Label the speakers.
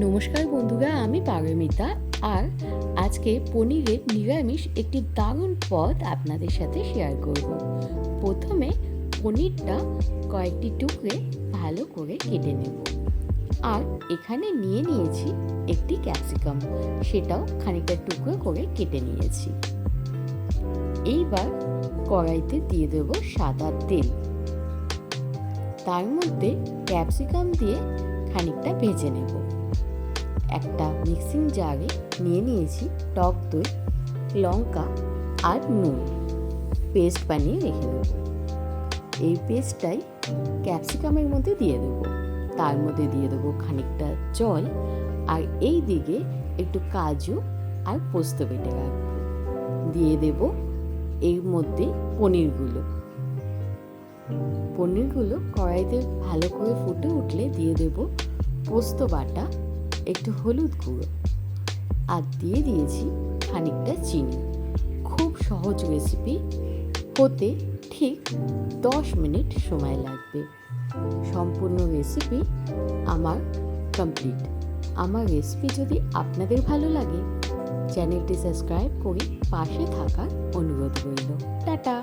Speaker 1: নমস্কার বন্ধুরা, আমি পারমিতা। আর আজকে পনিরের নিরামিষ একটি দারুণ পদ আপনাদের সাথে শেয়ার করব। প্রথমে পনিরটা কয়েকটি টুকরে ভালো করে কেটে নেব। আর এখানে নিয়েছি একটি ক্যাপসিকাম, সেটাও খানিকটা টুকরো করে কেটে নিয়েছি। এইবার কড়াইতে দিয়ে দেব সাদা তেল। তার মধ্যে ক্যাপসিকাম দিয়ে খানিকটা ভেজে নেব। একটা মিক্সিং জারে নিয়েছি টক দই, লঙ্কা আর নুন পেস্ট বানিয়ে রেখে দেবো। এই পেস্টটাই ক্যাপসিকামের মধ্যে দিয়ে দেবো। তার মধ্যে দিয়ে দেবো খানিকটা জল, আর এই দিকে একটু কাজু আর পোস্ত বেটে রাখবো। দিয়ে দেব এর মধ্যে পনিরগুলো কড়াইতে ভালো করে ফুটে উঠলে দিয়ে দেব পোস্ত বাটা, একটু হলুদ গুঁড়ো, আর দিয়ে দিয়েছি খানিকটা চিনি। খুব সহজ রেসিপি, হতে ঠিক 10 মিনিট সময় লাগবে। সম্পূর্ণ রেসিপি আমার কমপ্লিট। আমার রেসিপি যদি আপনাদের ভালো লাগে, চ্যানেলটি সাবস্ক্রাইব করে পাশে থাকার অনুরোধ রইল। টাটা।